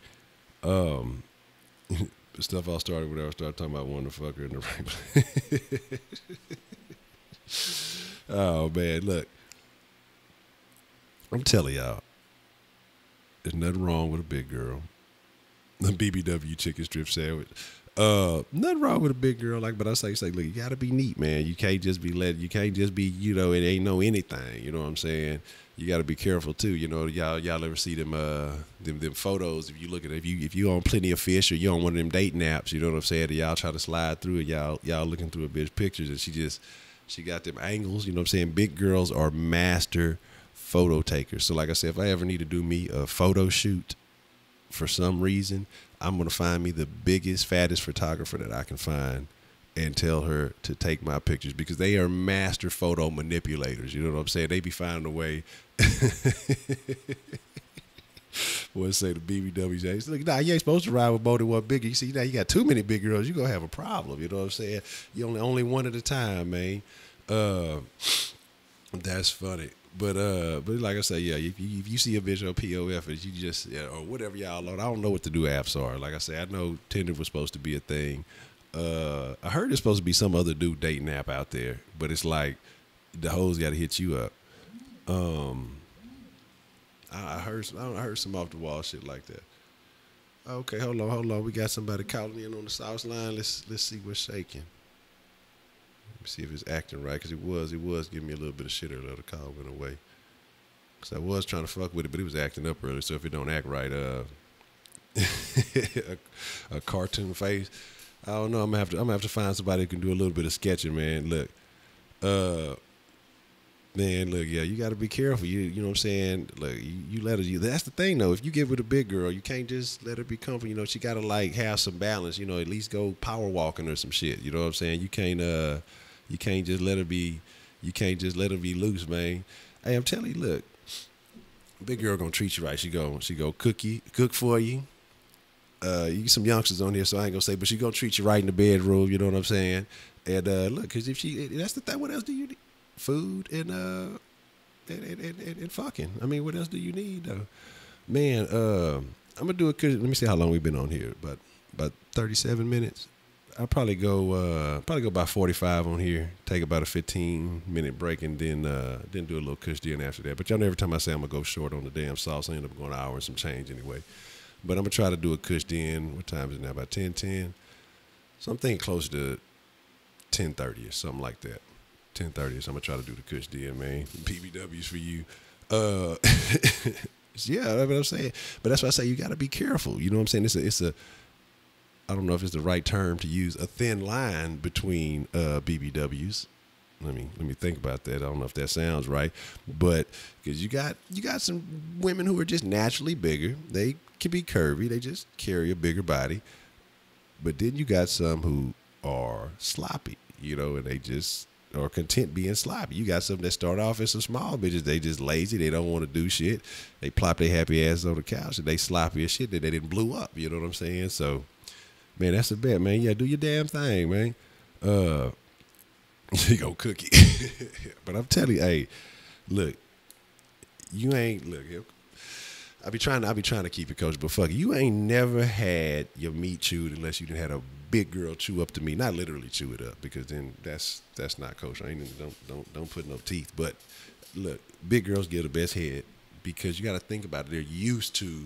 The stuff I started whenever I started talking about Wonderfucker in the right place. Oh man, look. I'm telling y'all, there's nothing wrong with a big girl. The BBW chicken strip sandwich. Nothing wrong with a big girl, like, but I say, look, you gotta be neat, man. You can't just be you can't just be, it ain't no anything. You know what I'm saying? You gotta be careful too. Y'all ever see them photos? If you look at it, if you on Plenty of Fish or you on one of them dating apps, you know what I'm saying? And y'all try to slide through it, y'all looking through a bitch pictures, and she got them angles. You know what I'm saying? Big girls are master photo takers. So like I said, if I ever need to do me a photo shoot for some reason, I'm going to find me the biggest, fattest photographer that I can find and tell her to take my pictures, because they are master photo manipulators. You know what I'm saying? They be finding a way. Boy, say the BBWs, look, nah, you ain't supposed to ride with more than one big. You see, now you got too many big girls, you're going to have a problem. You know what I'm saying? You only one at a time, man. That's funny. But like I say, yeah, if you see a bitch on POF, you just, or whatever y'all on, I don't know what the new apps are. Like I say, I know Tinder was supposed to be a thing. I heard there's supposed to be some other dude dating app out there, but it's like the hoes got to hit you up. I heard some off the wall shit like that. Okay, hold on. We got somebody calling in on the South line. Let's see what's shaking. Let me see if it's acting right, because it was giving me a little bit of shit earlier. The call went away, because I was trying to fuck with it, but it was acting up earlier. So if it don't act right, a cartoon face, I don't know. I'm gonna have to find somebody who can do a little bit of sketching, man. Look, yeah, you got to be careful. You know what I'm saying? Look, you let her. That's the thing, though. If you get with a big girl, you can't just let her be comfortable. She got to like have some balance. At least go power walking or some shit. You know what I'm saying? You can't just let her be. You can't just let her be loose, man. Hey, I'm telling you, look, big girl gonna treat you right. She go cook for you. You get some youngsters on here, so I ain't gonna say, but she gonna treat you right in the bedroom. You know what I'm saying? And look, because that's the thing. What else do you need? Food and fucking. I mean, what else do you need, though? Man, I'm gonna do it. Let me see how long we've been on here. About 37 minutes. I'll probably go about 45 on here. Take about a 15-minute break, and then do a little kush din after that. But y'all know every time I say I'm gonna go short on the damn sauce, I end up going an hour and some change anyway. But I'm gonna try to do a kush din. What time is it now? About 10:10. So I'm thinking close to 10:30 or something like that. 10:30. So I'm gonna try to do the kush din, man. PBWs for you. Yeah, that's what I'm saying. But that's why I say you gotta be careful. You know what I'm saying? It's a I don't know if it's the right term to use, a thin line between BBWs. Let me think about that. I don't know if that sounds right, but because you got some women who are just naturally bigger. They can be curvy. They just carry a bigger body. But then you got some who are sloppy, and they just are content being sloppy. You got some that start off as some small bitches. They just lazy. They don't want to do shit. They plop their happy asses on the couch and they sloppy as shit that they didn't blew up. You know what I'm saying? So, man, that's the bet, man. Yeah, do your damn thing, man. You go cookie. But I'm telling you, hey, look, I be trying to keep it kosher, but fuck it, you ain't never had your meat chewed unless you done had a big girl chew up the meat. Not literally chew it up, because then that's not kosher. Don't put no teeth. But look, big girls get the best head because you got to think about it. They're used to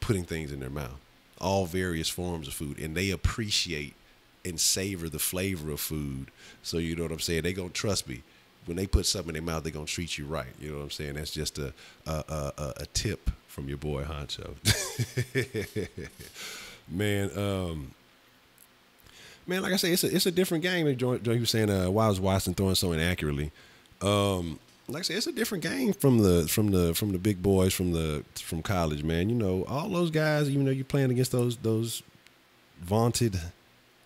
putting things in their mouth, all various forms of food, and they appreciate and savor the flavor of food. So you know what I'm saying? They gonna trust me. When they put something in their mouth, they gonna treat you right. You know what I'm saying? That's just a tip from your boy Honcho. Man, like I say, it's a different game. Joy was saying, why was Watson throwing so inaccurately? Like I said, it's a different game from the big boys from college, man. All those guys, even though you're playing against those vaunted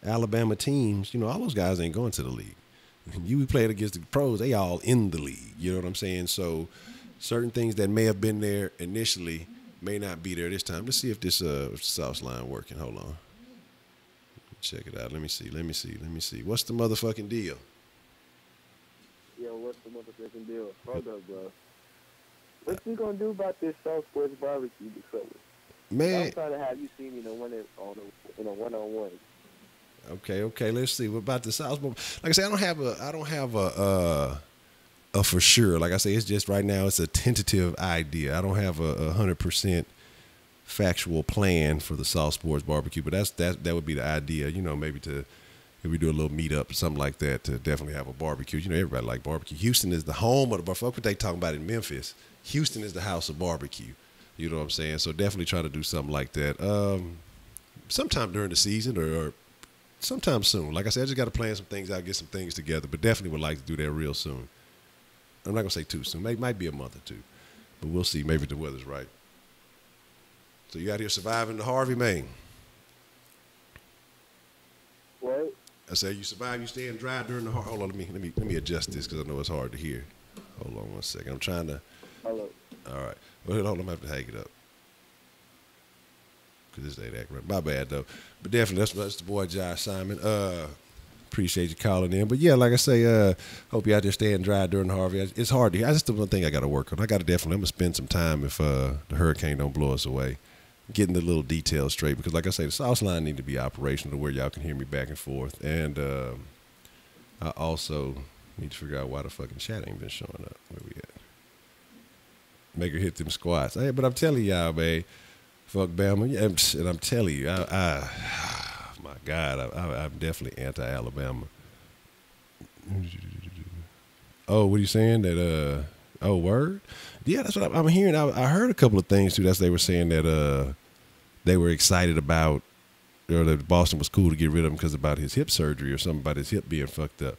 Alabama teams, all those guys ain't going to the league. You be playing against the pros, they all in the league. You know what I'm saying? So certain things that may have been there initially may not be there this time. Let's see if this sauce line working. Hold on. Check it out. Let me see. What's the motherfucking deal? Yo, what's the motherfucking deal? Hold up, bro. What you gonna do about this South Sports barbecue this summer? Man, I'm trying to have you see me in a one-on-one. Okay. Let's see. What about the South? Like I say, I don't have a for sure. Like I say, it's just right now. It's a tentative idea. I don't have a 100% factual plan for the South Sports Barbecue, but that would be the idea. You know, maybe if we do a little meetup or something like that, to definitely have a barbecue. You know, everybody like barbecue. Houston is the home of the barbecue. What they talking about in Memphis? Houston is the house of barbecue. You know what I'm saying? So definitely try to do something like that. Sometime during the season or sometime soon. Like I said, I just got to plan some things out, get some things together, but definitely would like to do that real soon. I'm not going to say too soon. Might be a month or two, but we'll see. Maybe the weather's right. So you out here surviving the Harvey, man? What? I said you survive. You staying dry during the Harvey. Hold on, let me adjust this because I know it's hard to hear. Hold on one second. I'm trying to. Hello. All right. Well, hold on. I'm going to have to hang it up. Because this ain't acting right. My bad, though. But definitely, that's the boy Josh Simon. Appreciate you calling in. But, yeah, like I say, hope you out there staying dry during the Harvey. It's hard to hear. That's the one thing I got to work on. I'm going to spend some time if the hurricane don't blow us away, getting the little details straight. Because, like I say, the South Line need to be operational to where y'all can hear me back and forth. And I also need to figure out why the fucking chat ain't been showing up. Where we at? Make her hit them squats. Hey, but I'm telling y'all, man, fuck Bama. And I'm telling you, my God, I'm definitely anti-Alabama. Oh, what are you saying? That, oh, word? Yeah, that's what I'm hearing. I heard a couple of things, too. They were saying that they were excited about, or that Boston was cool to get rid of him because about his hip surgery or something about his hip being fucked up.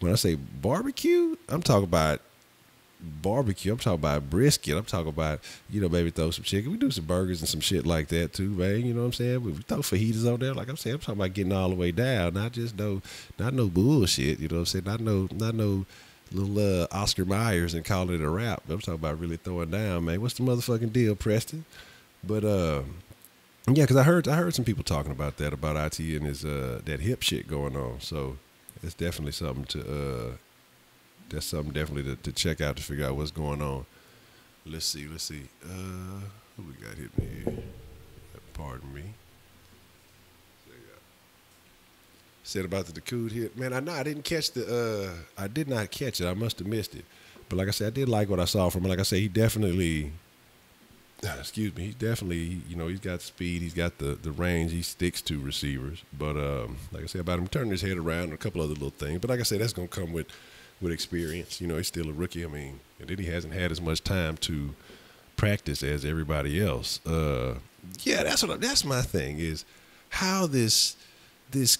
When I say barbecue, I'm talking about barbecue. I'm talking about brisket. I'm talking about, maybe throw some chicken. We do some burgers and some shit like that too, man. You know what I'm saying? We throw fajitas on there. Like I'm saying, I'm talking about getting all the way down, not no bullshit. You know what I'm saying? Not no little Oscar Myers and calling it a rap. I'm talking about really throwing down, man. What's the motherfucking deal, Preston? But yeah, because I heard some people talking about that, about IT and his that hip shit going on. So it's definitely something to that's something definitely to check out to figure out what's going on. Let's see. Who we got hitting here? Pardon me. Said about the Dakood hit. Man, I didn't catch I did not catch it. I must have missed it. But like I said, I did like what I saw from him. Like I said, he definitely, he's definitely, he's got speed. He's got the range. He sticks to receivers. But like I said about him turning his head around and a couple other little things. But like I said, that's going to come with experience. He's still a rookie. I mean, and then he hasn't had as much time to practice as everybody else. Yeah, that's my thing is how this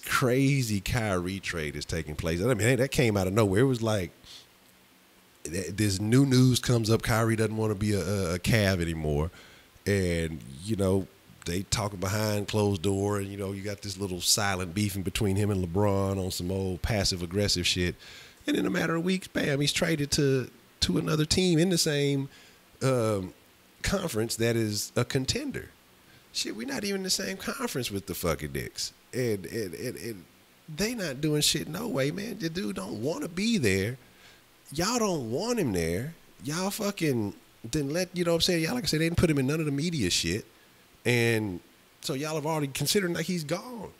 crazy Kyrie trade is taking place. I mean, that came out of nowhere. It was like this new news comes up. Kyrie doesn't want to be a Cav anymore. And, they talking behind closed door and, you got this little silent beefing between him and LeBron on some old passive aggressive shit. And in a matter of weeks, bam, he's traded to another team in the same conference that is a contender. Shit, we're not even in the same conference with the fucking Knicks. And they not doing shit no way, man. The dude don't want to be there. Y'all don't want him there. Y'all fucking didn't let, what I'm saying? Y'all, like I said, they didn't put him in none of the media shit. And so y'all have already considered like he's gone.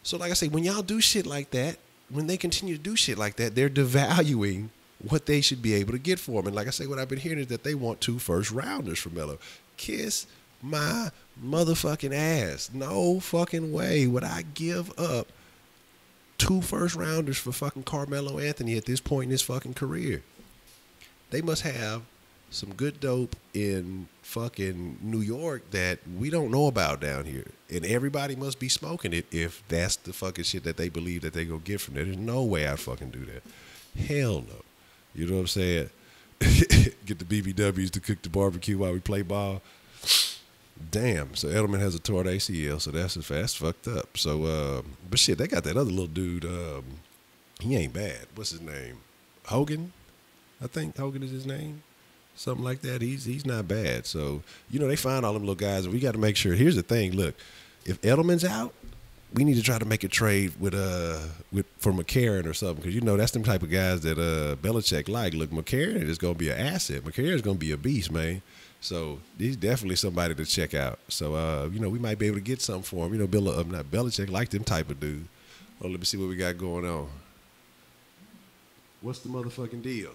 So like I say, when y'all do shit like that, when they continue to do shit like that, they're devaluing what they should be able to get for him. And like I say, what I've been hearing is that they want 2 first-rounders for Melo. Kiss my motherfucking ass. No fucking way would I give up 2 first-rounders for fucking Carmelo Anthony at this point in his fucking career. They must have some good dope in fucking New York that we don't know about down here. And everybody must be smoking it if that's the fucking shit that they believe that they gonna get from there. There's no way I'd fucking do that. Hell no. You know what I'm saying? Get the BBWs to cook the barbecue while we play ball. Damn. So Edelman has a torn ACL, so that's fucked up. So, but shit, they got that other little dude. He ain't bad. What's his name? Hogan? I think Hogan is his name. Something like that. He's not bad. So, they find all them little guys, and we got to make sure. Here's the thing. Look, if Edelman's out, we need to try to make a trade for McCarron or something, because that's them type of guys that Belichick like. Look, McCarron is going to be an asset. McCarron is going to be a beast, man. So he's definitely somebody to check out. So we might be able to get something for him. Not Belichick like them type of dude. Oh, let me see what we got going on. What's the motherfucking deal?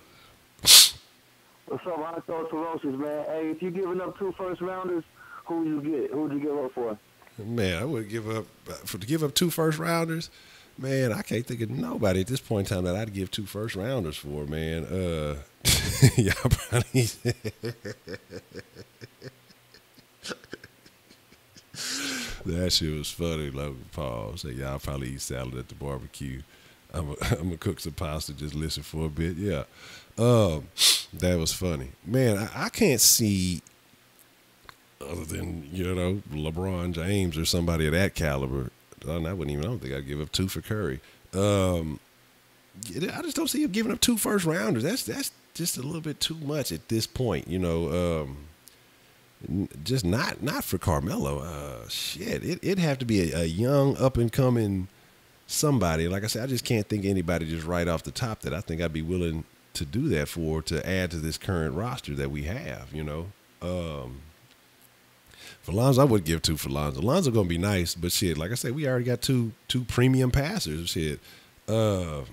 What's up, HonchoSaucy, man? Hey, if you're giving up 2 first-rounders Who you get? Who'd you give up for? Man, I would give up to give up 2 first-rounders. Man, I can't think of nobody at this point in time that I'd give 2 first-rounders for, man. Y'all probably that shit was funny. Logan Paul said, y'all probably eat salad at the barbecue. I'm gonna cook some pasta, just listen for a bit. Yeah. That was funny. Man, I can't see other than, LeBron James or somebody of that caliber. I don't think I'd give up 2 for Curry. I just don't see him giving up 2 first-rounders. That's just a little bit too much at this point, just not for Carmelo. Shit, it'd have to be a young, up-and-coming somebody. Like I said, I just can't think of anybody just right off the top that I think I'd be willing to do that for, to add to this current roster that we have, For Lonzo, I would give 2 for Lonzo. Lonzo gonna be nice, but shit, like I said, we already got two premium passers. Shit, Lonzo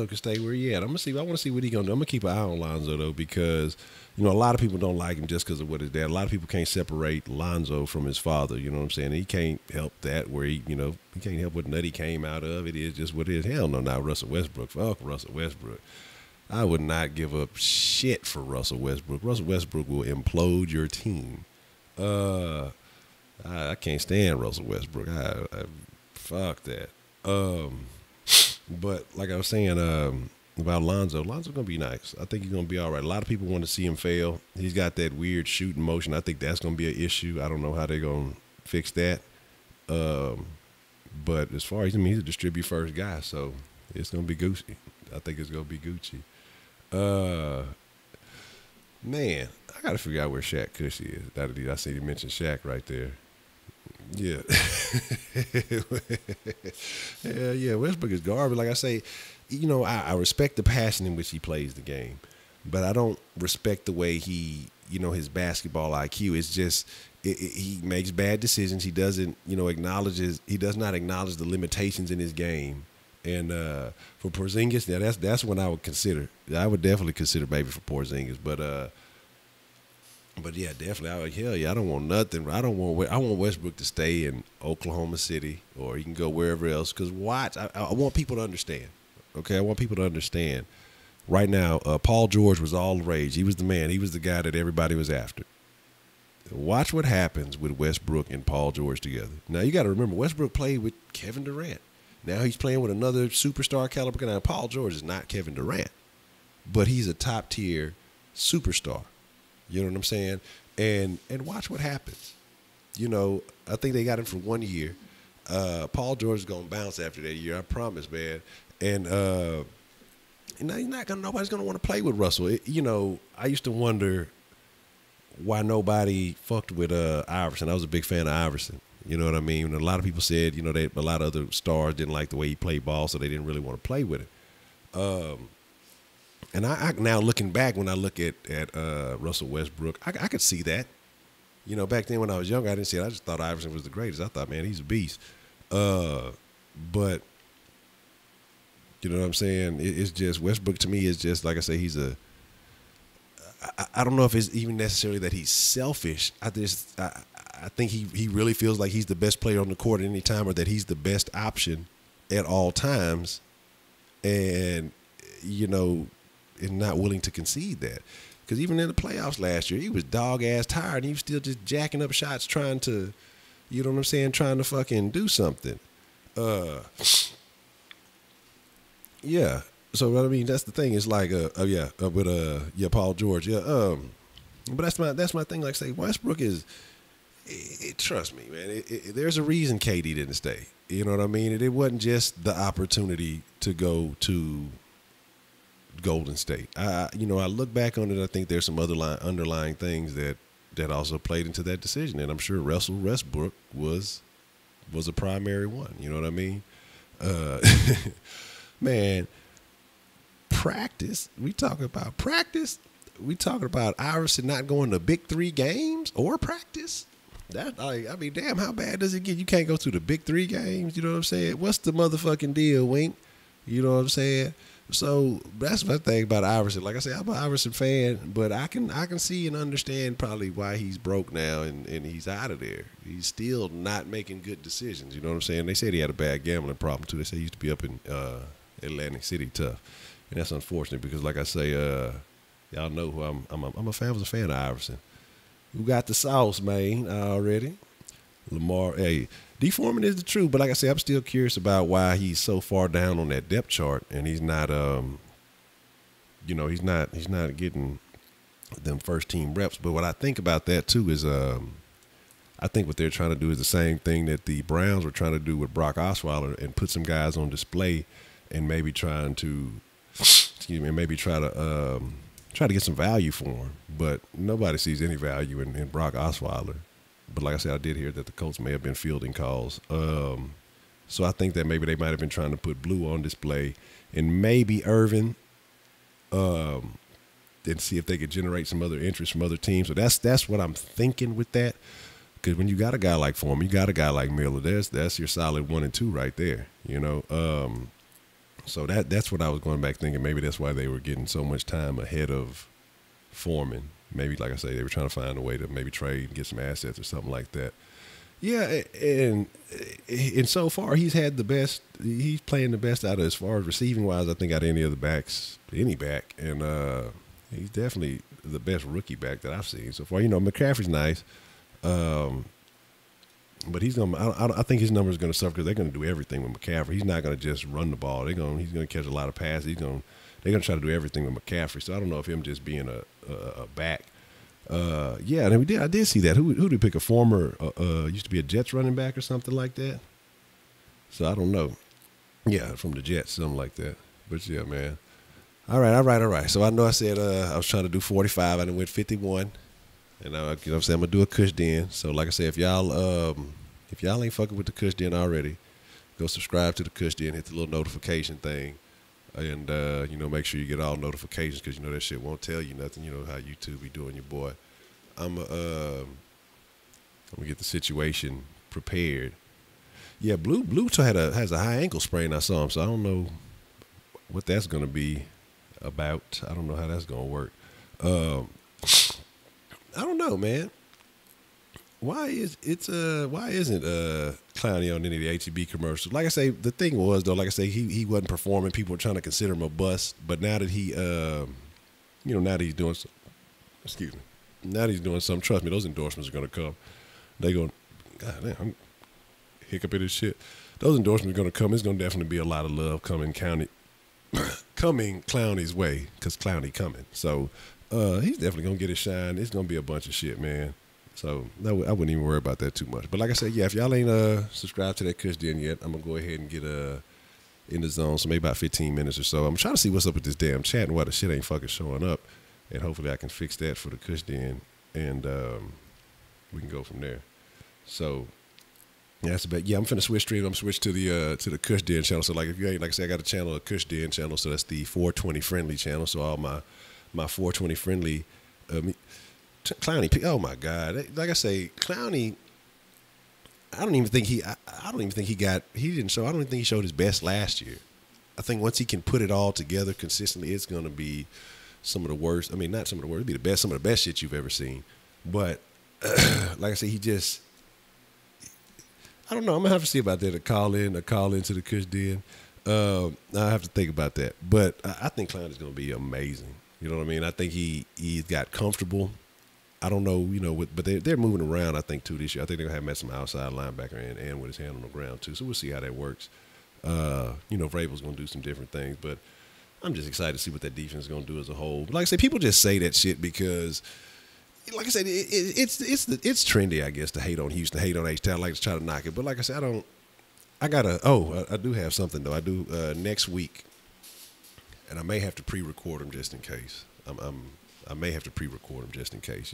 can stay where he at. I want to see what he gonna do. I'm gonna keep an eye on Lonzo though, because a lot of people don't like him just because of what his dad. A lot of people can't separate Lonzo from his father. You know what I'm saying? He can't help that. Where he can't help what nut he came out of. It is just what it is. Hell no, not Russell Westbrook. Fuck Russell Westbrook. I would not give up shit for Russell Westbrook. Russell Westbrook will implode your team. I can't stand Russell Westbrook. I fuck that. But like I was saying about Lonzo's gonna be nice. I think he's gonna be all right. A lot of people want to see him fail. He's got that weird shooting motion. I think that's gonna be an issue. I don't know how they're gonna fix that. But as far as he's a distribute first guy, so it's gonna be Gucci. I think it's gonna be Gucci. Man, I gotta figure out where Shaq Cushy is. I see you mentioned Shaq right there. Yeah. yeah. Westbrook is garbage. Like I say, I respect the passion in which he plays the game, but I don't respect the way he, his basketball IQ. It's just he makes bad decisions. He doesn't, he does not acknowledge the limitations in his game. And for Porzingis, now that's when I would consider. I would definitely consider maybe for Porzingis, but yeah, definitely. Hell yeah, I don't want nothing. I want Westbrook to stay in Oklahoma City, or he can go wherever else. Because I want people to understand. Okay, I want people to understand. Right now, Paul George was all the rage. He was the man. He was the guy that everybody was after. Watch what happens with Westbrook and Paul George together. Now you got to remember, Westbrook played with Kevin Durant. Now he's playing with another superstar caliber. Now Paul George is not Kevin Durant, but he's a top tier superstar. You know what I'm saying? And watch what happens. I think they got him for 1 year. Paul George is gonna bounce after that year. I promise, man. And nobody's gonna want to play with Russell. I used to wonder why nobody fucked with Iverson. I was a big fan of Iverson. You know what I mean? And a lot of people said, a lot of other stars didn't like the way he played ball, so they didn't really want to play with him. And I now looking back, when I look at Russell Westbrook, I could see that. Back then when I was younger, I didn't see it. I just thought Iverson was the greatest. I thought, man, he's a beast. But you know what I'm saying? It's just Westbrook to me is just, like I say, he's I don't know if it's even necessarily that he's selfish. I think he really feels like he's the best player on the court at any time, or that he's the best option at all times, and is not willing to concede that. Because even in the playoffs last year, he was dog-ass tired, and he was still just jacking up shots trying to, trying to fucking do something. Yeah. So, I mean, that's the thing. It's like, with Paul George. Yeah. But that's my thing. Like I say, Westbrook is, trust me, man, there's a reason KD didn't stay. You know what I mean? It wasn't just the opportunity to go to Golden State. I look back on it. I think there's some other underlying things that also played into that decision, and I'm sure Russell Westbrook was a primary one. You know what I mean? Man, practice. We talking about practice. We talking about Iverson not going to big 3 games or practice. Damn, how bad does it get? You can't go to the big 3 games. You know what I'm saying? What's the motherfucking deal, Wink? You know what I'm saying? So that's my thing about Iverson. Like I said, I'm an Iverson fan, but I can see and understand probably why he's broke now and he's out of there. He's still not making good decisions. You know what I'm saying? They said he had a bad gambling problem too. They say he used to be up in Atlantic City tough, and that's unfortunate because, like I say, y'all know who I'm a fan. I was a fan of Iverson. Who got the sauce, man? Already, Lamar. Hey, deforming is the truth, but like I said, I'm still curious about why he's so far down on that depth chart, and he's not, he's not getting them first team reps. But what I think about that too is, I think what they're trying to do is the same thing that the Browns were trying to do with Brock Osweiler and put some guys on display, and maybe trying to, maybe try to get some value for him. But nobody sees any value in Brock Osweiler. But like I said, I did hear that the Colts may have been fielding calls. So I think that maybe they might have been trying to put Blue on display and maybe Irvin, and see if they could generate some other interest from other teams. So that's what I'm thinking with that. Because when you got a guy like Foreman, you got a guy like Miller, that's your solid 1 and 2 right there, So that's what I was going back thinking. Maybe that's why they were getting so much time ahead of Foreman. Maybe, like I say, they were trying to find a way to maybe trade and get some assets or something like that. Yeah, and so far he's had the best. He's playing the best out of, as far as receiving wise, I think, out of any of the backs, any back, and he's definitely the best rookie back that I've seen so far. McCaffrey's nice, but he's gonna. I think his numbers are gonna suffer because they're gonna do everything with McCaffrey. He's not gonna just run the ball. He's gonna catch a lot of passes. They're gonna try to do everything with McCaffrey. So I don't know if him just being a back. Yeah, and I did see that. Who did he pick? A former used to be a Jets running back or something like that. So I don't know. Yeah, from the Jets, something like that. But yeah, man. All right. So I know I said I was trying to do 45. I done went 51, and I'm saying I'm gonna do a Kush Den. So like I said, if y'all ain't fucking with the Kush Den already, go subscribe to the Kush Den. Hit the little notification thing. And, make sure you get all notifications because, that shit won't tell you nothing. You know how YouTube be doing your boy. I'm going to get the situation prepared. Yeah, Blue has a high ankle sprain. I saw him, so I don't know what that's going to be about. I don't know how that's going to work. I don't know, man. Why isn't Clowney on any of the HEB commercials? Like I say, the thing was though, like I say, he wasn't performing. People were trying to consider him a bust. But now that now that he's doing, now that he's doing something. Trust me, those endorsements are gonna come. They going, God damn, I'm hiccuping this shit. Those endorsements are gonna come. It's gonna definitely be a lot of love coming Clowney's way because Clowney coming. So he's definitely gonna get his shine. It's gonna be a bunch of shit, man. So I wouldn't even worry about that too much. But like I said, yeah, if y'all ain't subscribed to that Kush Den yet, I'm going to go ahead and get in the zone. So maybe about 15 minutes or so. I'm trying to see what's up with this damn chat and why the shit ain't fucking showing up. And hopefully I can fix that for the Kush Den. And we can go from there. So yeah, that's about. Yeah, I'm finna switch stream. I'm switch to the Kush Den channel. So like if you ain't, like I said, I got a channel, a Kush Den channel. So that's the 420 friendly channel. So all my 420 friendly Clowney, oh my God! Like I say, Clowney. I don't even think he showed his best last year. I think once he can put it all together consistently, it's going to be some of the worst. I mean, not some of the worst. It'll be the best, some of the best shit you've ever seen. But like I say, I don't know. I'm gonna have to see about that. A call into the Kush Den. I have to think about that. But I think Clowney's going to be amazing. You know what I mean? I think he's got comfortable. I don't know, but they're moving around, I think, too, this year. I think they're going to have him at some outside linebacker and with his hand on the ground, too. So we'll see how that works. Vrabel's going to do some different things, but I'm just excited to see what that defense is going to do as a whole. But like I say, people just say that shit because, like I said, it's trendy, I guess, to hate on Houston, to hate on HTOWN. I like to try to knock it. But like I said, I do have something, though. I do next week, and I may have to pre-record them just in case. I may have to pre-record them just in case,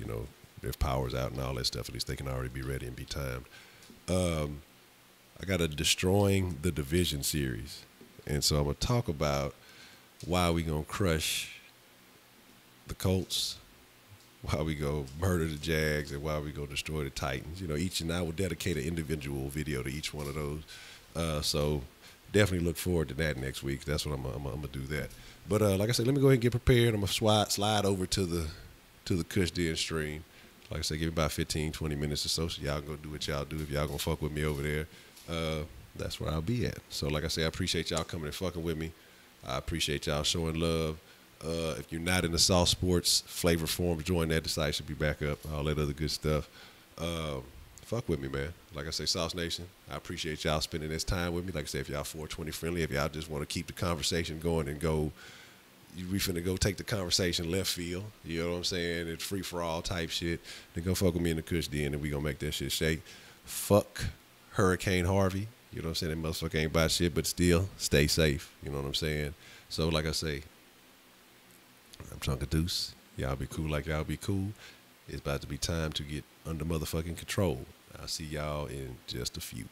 if power's out and all that stuff. At least they can already be ready and be timed. I got a Destroying the Division series. And so I'm going to talk about why we going to crush the Colts, why we go murder the Jags, and why we go destroy the Titans. Each and I will dedicate an individual video to each one of those. So definitely look forward to that next week. That's what I'm gonna do that. But like I said, let me go ahead and get prepared. I'm gonna slide over to the Kush Den stream. Like I said, give me about 15, 20 minutes or so y'all go do what y'all do. If y'all gonna fuck with me over there, that's where I'll be at. So like I said, I appreciate y'all coming and fucking with me. I appreciate y'all showing love. If you're not in the Soft Sports flavor form, join that. The site should be back up. All that other good stuff. Fuck with me, man. Like I say, Sauce Nation, I appreciate y'all spending this time with me. Like I said, if y'all 420 friendly, if y'all just want to keep the conversation going and go, we finna go take the conversation left field. You know what I'm saying? It's free for all type shit. Then go fuck with me in the Kush Den and we gonna make that shit shake. Fuck Hurricane Harvey. You know what I'm saying? That motherfucker ain't buy shit, but still stay safe. You know what I'm saying? So like I say, I'm Chunka Deuce. Y'all be cool like y'all be cool. It's about to be time to get under motherfucking control. I'll see y'all in just a few.